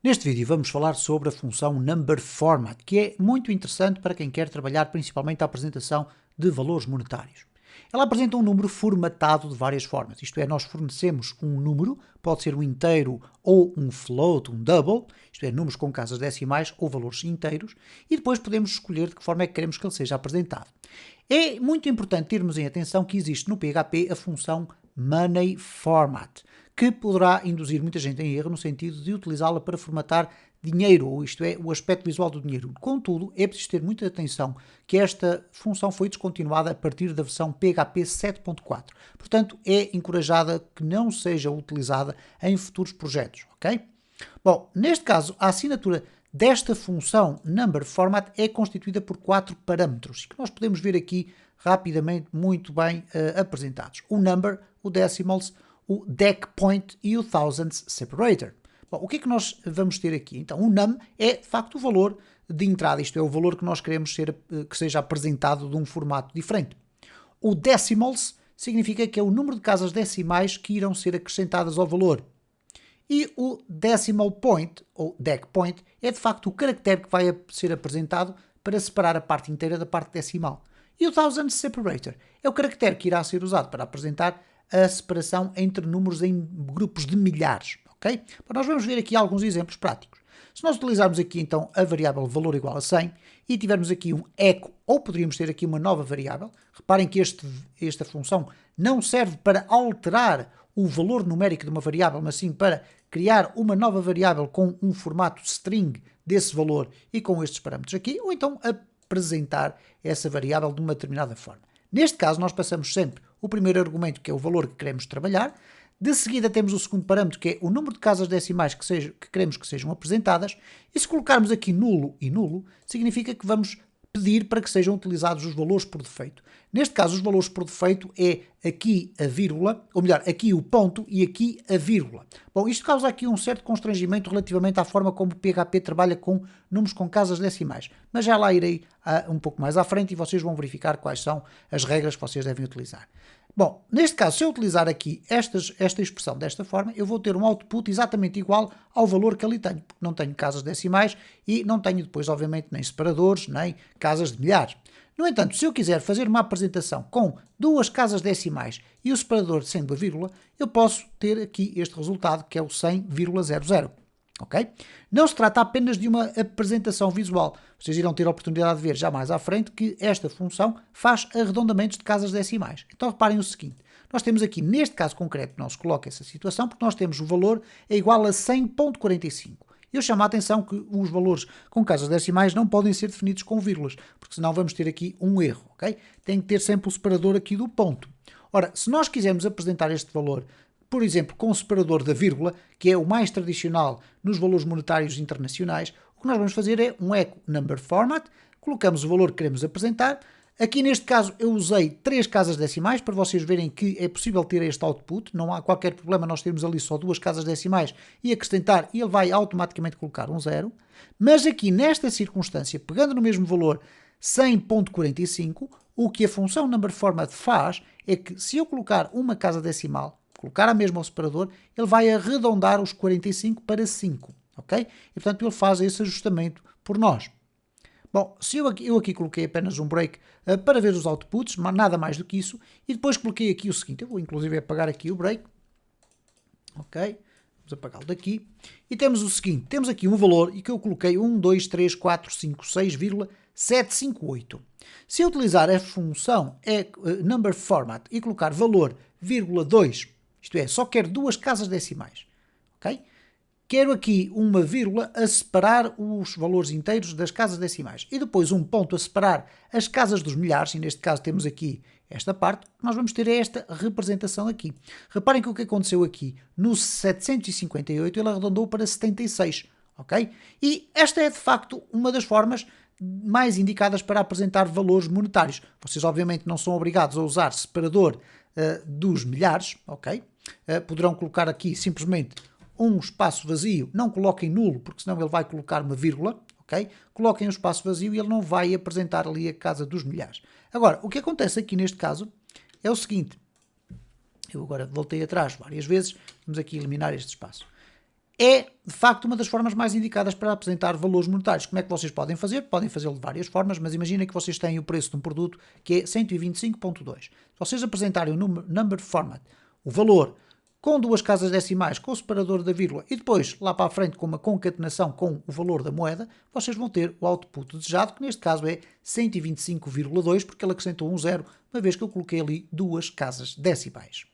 Neste vídeo vamos falar sobre a função Number Format, que é muito interessante para quem quer trabalhar principalmente a apresentação de valores monetários. Ela apresenta um número formatado de várias formas, isto é, nós fornecemos um número, pode ser um inteiro ou um float, um double, isto é, números com casas decimais ou valores inteiros, e depois podemos escolher de que forma é que queremos que ele seja apresentado. É muito importante termos em atenção que existe no PHP a função Money Format, que poderá induzir muita gente em erro no sentido de utilizá-la para formatar dinheiro, ou isto é, o aspecto visual do dinheiro. Contudo, é preciso ter muita atenção que esta função foi descontinuada a partir da versão PHP 7.4. Portanto, é encorajada que não seja utilizada em futuros projetos, ok? Bom, neste caso, a assinatura desta função Number Format é constituída por 4 parâmetros, que nós podemos ver aqui rapidamente muito bem apresentados. O number, o decimals, o deck point e o thousands separator. Bom, o que é que nós vamos ter aqui? Então, o num é, de facto, o valor de entrada, isto é, o valor que nós queremos que seja apresentado de um formato diferente. O decimals significa que é o número de casas decimais que irão ser acrescentadas ao valor. E o decimal point, ou deck point, é de facto o caractere que vai ser apresentado para separar a parte inteira da parte decimal. E o thousands separator é o caractere que irá ser usado para apresentar a separação entre números em grupos de milhares, ok? Mas nós vamos ver aqui alguns exemplos práticos. Se nós utilizarmos aqui então a variável valor igual a 100 e tivermos aqui um echo, ou poderíamos ter aqui uma nova variável, reparem que esta função não serve para alterar o valor numérico de uma variável, mas sim para criar uma nova variável com um formato string desse valor e com estes parâmetros aqui, ou então apresentar essa variável de uma determinada forma. Neste caso, nós passamos sempre o primeiro argumento, que é o valor que queremos trabalhar. De seguida temos o segundo parâmetro, que é o número de casas decimais que queremos que sejam apresentadas. E se colocarmos aqui nulo e nulo, significa que vamos pedir para que sejam utilizados os valores por defeito. Neste caso, os valores por defeito é aqui a vírgula, ou melhor, aqui o ponto e aqui a vírgula. Bom, isto causa aqui um certo constrangimento relativamente à forma como o PHP trabalha com números com casas decimais. Mas já lá irei um pouco mais à frente e vocês vão verificar quais são as regras que vocês devem utilizar. Bom, neste caso, se eu utilizar aqui esta expressão desta forma, eu vou ter um output exatamente igual ao valor que ali tenho, porque não tenho casas decimais e não tenho depois, obviamente, nem separadores, nem casas de milhares. No entanto, se eu quiser fazer uma apresentação com duas casas decimais e o separador sendo a vírgula, eu posso ter aqui este resultado, que é o 100,00. Okay? Não se trata apenas de uma apresentação visual. Vocês irão ter a oportunidade de ver já mais à frente que esta função faz arredondamentos de casas decimais. Então reparem o seguinte, nós temos aqui, neste caso concreto, não se coloca essa situação, porque nós temos o valor é igual a 100,45. Eu chamo a atenção que os valores com casas decimais não podem ser definidos com vírgulas, porque senão vamos ter aqui um erro. Okay? Tem que ter sempre o separador aqui do ponto. Ora, se nós quisermos apresentar este valor, por exemplo, com o separador da vírgula, que é o mais tradicional nos valores monetários internacionais, o que nós vamos fazer é um echo number format, colocamos o valor que queremos apresentar. Aqui neste caso eu usei 3 casas decimais para vocês verem que é possível ter este output, não há qualquer problema nós termos ali só 2 casas decimais e acrescentar e ele vai automaticamente colocar um 0. Mas aqui nesta circunstância, pegando no mesmo valor 100,45, o que a função number format faz é que se eu colocar uma casa decimal, colocar a mesma ao separador, ele vai arredondar os 45 para 5, ok? E portanto ele faz esse ajustamento por nós. Bom, se eu aqui coloquei apenas um break para ver os outputs, nada mais do que isso, e depois coloquei aqui o seguinte, eu vou inclusive apagar aqui o break, ok? Vamos apagá-lo daqui, e temos o seguinte, temos aqui um valor e que eu coloquei 1, 2, 3, 4, 5, 6,758. Se eu utilizar a função number format e colocar valor, vírgula 2, isto é, só quero 2 casas decimais, ok? Quero aqui uma vírgula a separar os valores inteiros das casas decimais e depois um ponto a separar as casas dos milhares, e neste caso temos aqui esta parte, nós vamos ter esta representação aqui. Reparem que o que aconteceu aqui, no 758 ele arredondou para 76, ok? E esta é de facto uma das formas mais indicadas para apresentar valores monetários. Vocês obviamente não são obrigados a usar separador dos milhares, ok? Poderão colocar aqui simplesmente um espaço vazio, não coloquem nulo, porque senão ele vai colocar uma vírgula, ok? Coloquem um espaço vazio e ele não vai apresentar ali a casa dos milhares. Agora, o que acontece aqui neste caso é o seguinte, eu agora voltei atrás várias vezes, vamos aqui eliminar este espaço. é, de facto, uma das formas mais indicadas para apresentar valores monetários. Como é que vocês podem fazer? Podem fazê-lo de várias formas, mas imaginem que vocês têm o preço de um produto que é 125.2. Se vocês apresentarem o number format, o valor com duas casas decimais, com o separador da vírgula e depois lá para a frente com uma concatenação com o valor da moeda, vocês vão ter o output desejado, que neste caso é 125,2, porque ele acrescentou um zero, uma vez que eu coloquei ali duas casas decimais.